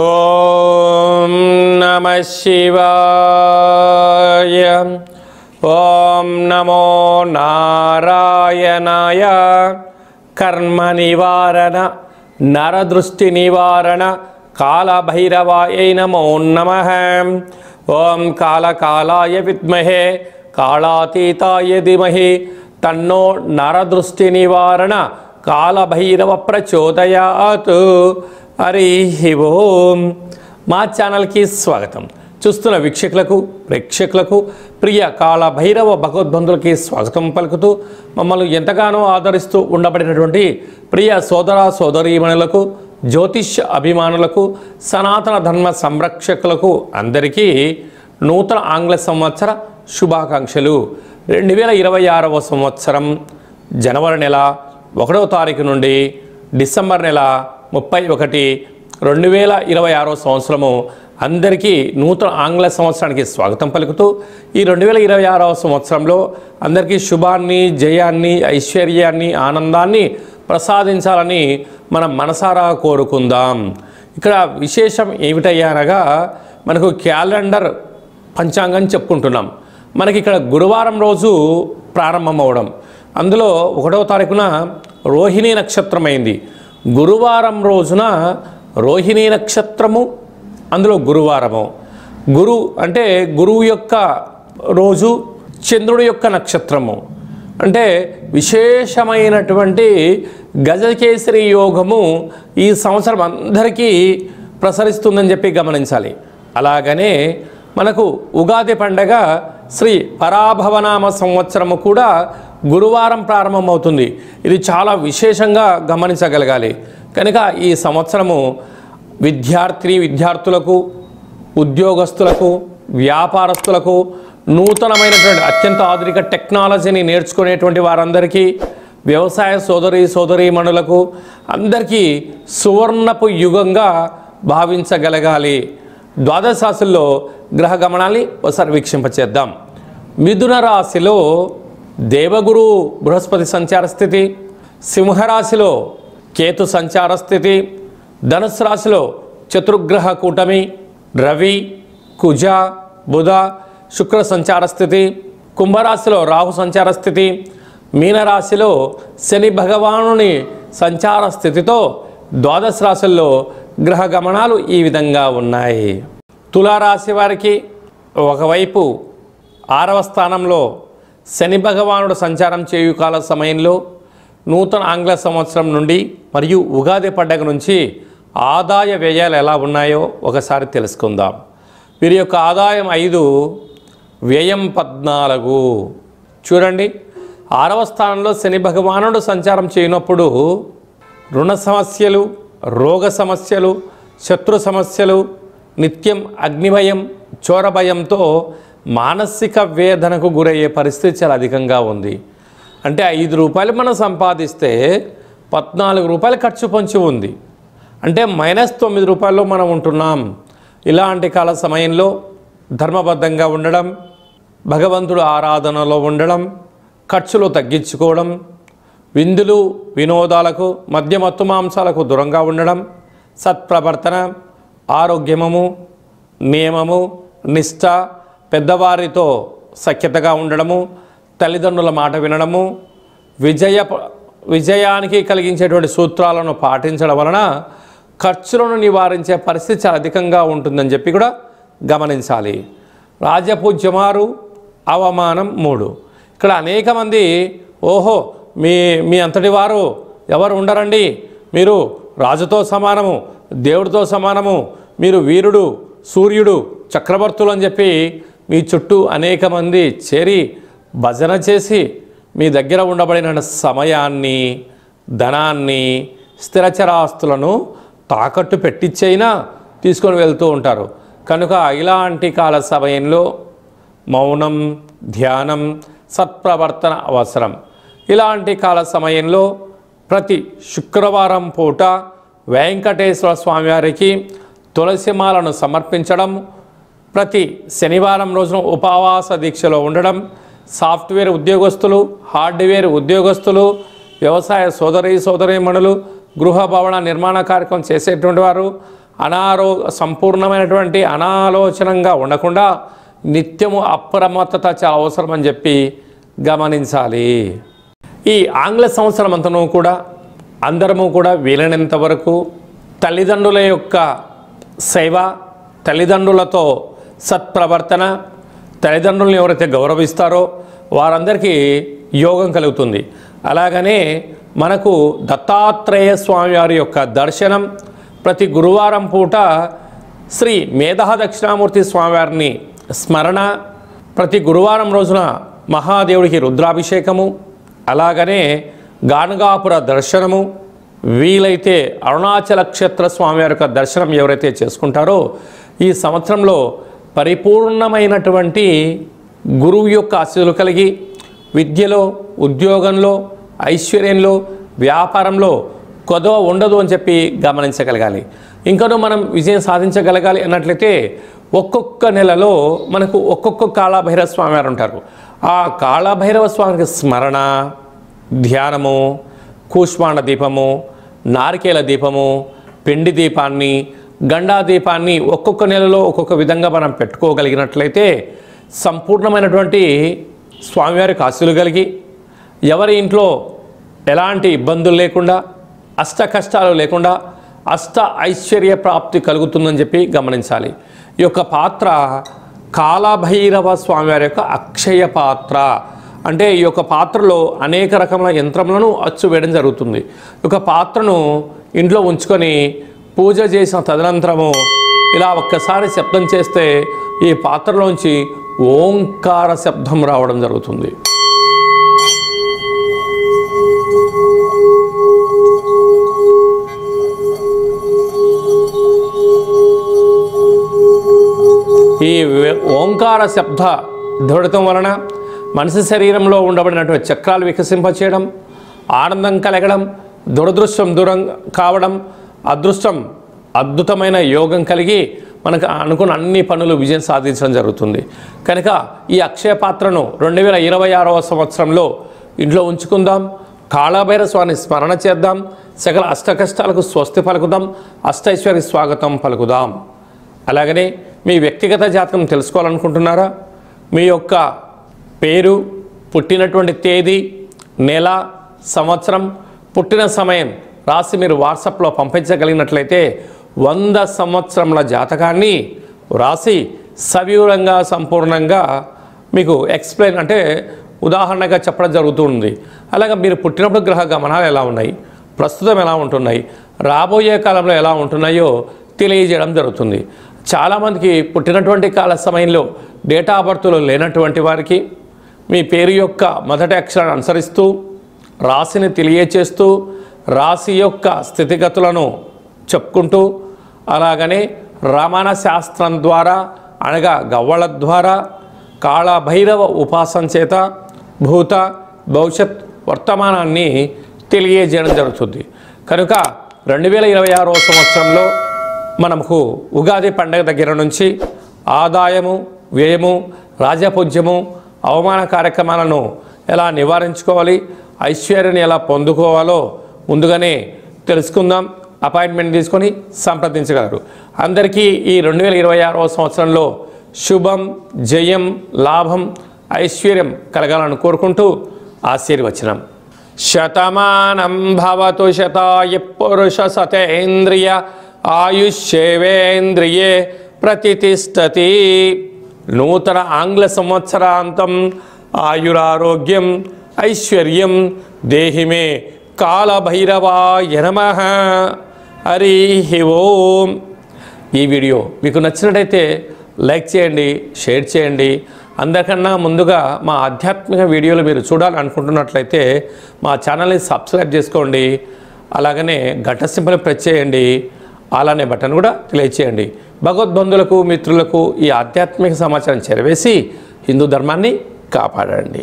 ఓం నమః శివాయ. ఓం నమో నారాయణాయ. కర్మ నివారణ నరదృష్టి నివారణ కాళభైరవాయ నమో నమః. ఓం కాళకాలాయ విద్మహే కాళాతీతాయ ధీమహి తన్నో నరదృష్టి నివారణ కాళభైరవ ప్రచోదయాత్. హరి ఓం. మా ఛానల్కి స్వాగతం. చూస్తున్న వీక్షకులకు ప్రేక్షకులకు ప్రియ కాళభైరవ భగవద్బంధులకి స్వాగతం పలుకుతూ మమ్మల్ని ఎంతగానో ఆదరిస్తూ ఉండబడినటువంటి ప్రియ సోదర సోదరీమణులకు జ్యోతిష్య అభిమానులకు సనాతన ధర్మ సంరక్షకులకు అందరికీ నూతన ఆంగ్ల సంవత్సర శుభాకాంక్షలు. 2026వ సంవత్సరం జనవరి నెల 1వ తారీఖు నుండి డిసెంబర్ నెల 31, 2026 సంవత్సరము అందరికీ నూతన ఆంగ్ల సంవత్సరానికి స్వాగతం పలుకుతూ ఈ 2026వ సంవత్సరంలో అందరికీ శుభాన్ని, జయాన్ని, ఐశ్వర్యాన్ని, ఆనందాన్ని ప్రసాదించాలని మనం మనసారా కోరుకుందాం. ఇక్కడ విశేషం ఏమిటయ్యా అనగా మనకు క్యాలెండర్ పంచాంగం చెప్పుకుంటున్నాం. మనకి ఇక్కడ గురువారం రోజు ప్రారంభమవడం, అందులో 1వ తారీఖున రోహిణీ నక్షత్రం అయింది. గురువారం రోజున రోహిణీ నక్షత్రము, అందులో గురువారము. గురు అంటే గురువు యొక్క రోజు, చంద్రుడి యొక్క నక్షత్రము. అంటే విశేషమైనటువంటి గజకేసరి యోగము ఈ సంవత్సరం అందరికీ ప్రసరిస్తుందని చెప్పి గమనించాలి. అలాగనే మనకు ఉగాది పండగ శ్రీ పరాభవనామ సంవత్సరము కూడా గురువారం ప్రారంభమవుతుంది. ఇది చాలా విశేషంగా గమనించగలగాలి. కనుక ఈ సంవత్సరము విద్యార్థులకు, ఉద్యోగస్తులకు, వ్యాపారస్తులకు, నూతనమైనటువంటి అత్యంత ఆధునిక టెక్నాలజీని నేర్చుకునేటువంటి వారందరికీ, వ్యవసాయ సోదరీమణులకు అందరికీ సువర్ణపు యుగంగా భావించగలగాలి. ద్వాదశ రాశుల్లో గ్రహ గమనాన్ని ఒకసారి వీక్షింపచేద్దాం. మిథున రాశిలో దేవగురు బృహస్పతి సంచార స్థితి, సింహరాశిలో కేతు సంచార స్థితి, ధనుస్సు రాశిలో చతుర్గ్రహ కూటమి రవి, కుజ, బుధ, శుక్ర సంచార స్థితి, కుంభరాశిలో రాహు సంచార స్థితి, మీనరాశిలో శని భగవానుని సంచార స్థితితో ద్వాదశ రాశుల్లో గ్రహ గమనాలు ఈ విధంగా ఉన్నాయి. తులారాశి వారికి ఒకవైపు 6వ స్థానంలో శని భగవానుడు సంచారం చేయు కాల సమయంలో నూతన ఆంగ్ల సంవత్సరం నుండి మరియు ఉగాది పండగ నుంచి ఆదాయ వ్యయాలు ఎలా ఉన్నాయో ఒకసారి తెలుసుకుందాం. వీరి యొక్క ఆదాయం 5, వ్యయం 14. చూడండి, 6వ స్థానంలో శని భగవానుడు సంచారం చేయనప్పుడు రుణ సమస్యలు, రోగ సమస్యలు, శత్రు సమస్యలు, నిత్యం అగ్నిభయం, చోరభయంతో మానసిక వేదనకు గురయ్యే పరిస్థితి చాలా అధికంగా ఉంది. అంటే 5 రూపాయలు మనం సంపాదిస్తే 14 రూపాయలు ఖర్చు పొంచి ఉంది. అంటే -9 రూపాయల్లో మనం ఉంటున్నాం. ఇలాంటి కాల సమయంలో ధర్మబద్ధంగా ఉండడం, భగవంతుడు ఆరాధనలో ఉండడం, ఖర్చులు తగ్గించుకోవడం, విందులు వినోదాలకు, మద్యమత్తు మాంసాలకు దూరంగా ఉండడం, సత్ప్రవర్తన, ఆరోగ్యము, నియమము, నిష్ఠ, పెద్దవారితో సఖ్యతగా ఉండడము, తల్లిదండ్రుల మాట వినడము, విజయానికి కలిగించేటువంటి సూత్రాలను పాటించడం వలన ఖర్చులను నివారించే పరిస్థితి చాలా అధికంగా ఉంటుందని చెప్పి కూడా గమనించాలి. రాజపూజ్యమారు, అవమానం 3. ఇక్కడ అనేక మంది ఓహో మీ అంతటి వారు ఎవరు ఉండరండి, మీరు రాజుతో సమానము, దేవుడితో సమానము, మీరు వీరుడు, సూర్యుడు, చక్రవర్తులు అని చెప్పి మీ చుట్టూ అనేక మంది చేరి భజన చేసి మీ దగ్గర ఉండబడిన సమయాన్ని, ధనాన్ని, స్థిరచరాస్తులను తాకట్టు పెట్టించైనా తీసుకొని వెళ్తూ ఉంటారు. కనుక ఇలాంటి కాల సమయంలో మౌనం, ధ్యానం, సత్ప్రవర్తన అవసరం. ఇలాంటి కాల సమయంలో ప్రతి శుక్రవారం పూట వెంకటేశ్వర స్వామివారికి తులసిమాలను సమర్పించడం, ప్రతి శనివారం రోజున ఉపవాస దీక్షలో ఉండడం, సాఫ్ట్వేర్ ఉద్యోగస్తులు, హార్డ్వేర్ ఉద్యోగస్తులు, వ్యవసాయ సోదరీమణులు, గృహ భవన నిర్మాణ కార్యక్రమం చేసేటువంటి వారు సంపూర్ణమైనటువంటి అనాలోచనంగా ఉండకుండా నిత్యము అప్రమత్తత చాలా అవసరమని చెప్పి గమనించాలి. ఈ ఆంగ్ల సంవత్సరం అంతనూ కూడా అందరము కూడా వీలైనంత వరకు తల్లిదండ్రుల యొక్క సేవ, తల్లిదండ్రులతో సత్ప్రవర్తన, తల్లిదండ్రులను ఎవరైతే గౌరవిస్తారో వారందరికీ యోగం కలుగుతుంది. అలాగనే మనకు దత్తాత్రేయ స్వామి వారి యొక్క దర్శనం, ప్రతి గురువారం పూట శ్రీ మేధా దక్షిణామూర్తి స్వామివారిని స్మరణ, ప్రతి గురువారం రోజున మహాదేవుడికి రుద్రాభిషేకము, అలాగనే గానగాపుర దర్శనము, వీలైతే అరుణాచల క్షేత్ర స్వామివారి యొక్క దర్శనం ఎవరైతే చేసుకుంటారో ఈ సంవత్సరంలో పరిపూర్ణమైనటువంటి గురువు యొక్క ఆశీస్సులు కలిగి విద్యలో, ఉద్యోగంలో, ఐశ్వర్యంలో, వ్యాపారంలో కొదవ ఉండదు అని చెప్పి గమనించగలగాలి. ఇంకనూ మనం విజయం సాధించగలగాలి అన్నట్లయితే ఒక్కొక్క నెలలో మనకు ఒక్కొక్క కాళభైరవ స్వామి వారు ఉంటారు. ఆ కాళభైరవ స్వామికి స్మరణ, ధ్యానము, కూష్మాండ దీపము, నారికేల దీపము, పిండి దీపాన్ని, గండా దీపాన్ని ఒక్కొక్క నెలలో ఒక్కొక్క విధంగా మనం పెట్టుకోగలిగినట్లయితే సంపూర్ణమైనటువంటి స్వామివారికి ఆశీస్సులు కలిగి ఎవరి ఇంట్లో ఎలాంటి ఇబ్బందులు లేకుండా, అష్ట కష్టాలు లేకుండా అష్ట ఐశ్వర్య ప్రాప్తి కలుగుతుందని చెప్పి గమనించాలి. ఈ యొక్క పాత్ర కాళభైరవ స్వామివారి యొక్క అక్షయ పాత్ర. అంటే ఈ యొక్క పాత్రలో అనేక రకముల యంత్రములను అచ్చు వేయడం జరుగుతుంది. ఈ యొక్క పాత్రను ఇంట్లో ఉంచుకొని పూజ చేసిన తదనంతరము ఇలా ఒక్కసారి శబ్దం చేస్తే ఈ పాత్రలోంచి ఓంకార శబ్దం రావడం జరుగుతుంది. ఈ ఓంకార శబ్ద ధ్వనితం వలన మనిషి శరీరంలో ఉండబడినటువంటి చక్రాలు వికసింపచేయడం, ఆనందం కలగడం, దురదృష్టం దూరం కావడం, అదృష్టం అద్భుతమైన యోగం కలిగి మనకు అనుకున్న అన్ని పనులు విజయం సాధించడం జరుగుతుంది. కనుక ఈ అక్షయ పాత్రను 2026వ సంవత్సరంలో ఇంట్లో ఉంచుకుందాం. కాళభైరవ స్వామిని స్మరణ చేద్దాం. సకల అష్ట కష్టాలకు స్వస్తి పలుకుదాం. అష్టైశ్వర్య స్వాగతం పలుకుదాం. అలాగనే మీ వ్యక్తిగత జాతకం తెలుసుకోవాలనుకుంటున్నారా? మీ యొక్క పేరు, పుట్టినటువంటి తేదీ, నెల, సంవత్సరం, పుట్టిన సమయం రాసి మీరు వాట్సాప్లో పంపించగలిగినట్లయితే 100 సంవత్సరముల జాతకాన్ని రాసి సవివరంగా సంపూర్ణంగా మీకు ఎక్స్ప్లెయిన్ అంటే ఉదాహరణగా చెప్పడం జరుగుతుంది. అలాగే మీరు పుట్టినప్పుడు గ్రహ గమనాలు ఎలా ఉన్నాయి, ప్రస్తుతం ఎలా ఉంటున్నాయి, రాబోయే కాలంలో ఎలా ఉంటున్నాయో తెలియజేయడం జరుగుతుంది. చాలామందికి పుట్టినటువంటి కాల సమయంలో డేటా ఆఫ్ బర్త్లో లేనటువంటి వారికి మీ పేరు యొక్క మొదటి అక్షరాన్ని అనుసరిస్తూ రాశిని తెలియచేస్తూ రాశి యొక్క స్థితిగతులను చెప్పుకుంటూ అలాగనే రమణ శాస్త్రం ద్వారా అనగా గవ్వళ ద్వారా కాళభైరవ ఉపాసన చేత భూత భవిష్యత్ వర్తమానాన్ని తెలియజేయడం జరుగుతుంది. కనుక 2026వ సంవత్సరంలో మనకు ఉగాది పండుగ దగ్గర నుంచి ఆదాయము, వ్యయము, రాజపూజ్యము, అవమాన కార్యక్రమాలను ఎలా నివారించుకోవాలి, ఐశ్వర్యాన్ని ఎలా పొందుకోవాలో ముందుగానే తెలుసుకుందాం. అపాయింట్మెంట్ తీసుకొని సంప్రదించగలరు. అందరికీ ఈ 2026వ సంవత్సరంలో శుభం, జయం, లాభం, ఐశ్వర్యం కలగాలని కోరుకుంటూ ఆశీర్వచనం. శతమానం భవతు శతాయ పురుష సతేంద్రియ ఆయుష్యేవేంద్రియే ప్రతిష్టతి. నూతన ఆంగ్ల సంవత్సరాంతం ఆయురారోగ్యం ఐశ్వర్యం దేహిమే కాళభైరవాయ నమః. హరి ఓం. ఈ వీడియో మీకు నచ్చినట్టయితే లైక్ చేయండి, షేర్ చేయండి. అందరికన్నా ముందుగా మా ఆధ్యాత్మిక వీడియోలు మీరు చూడాలనుకుంటున్నట్లయితే మా ఛానల్ని సబ్స్క్రైబ్ చేసుకోండి. అలాగనే గంట సింబల్ ప్రెస్ చేయండి. అలానే బటన్ కూడా తెలియచేయండి. భగవద్బంధులకు, మిత్రులకు ఈ ఆధ్యాత్మిక సమాచారం చేరవేసి హిందూ ధర్మాన్ని కాపాడండి.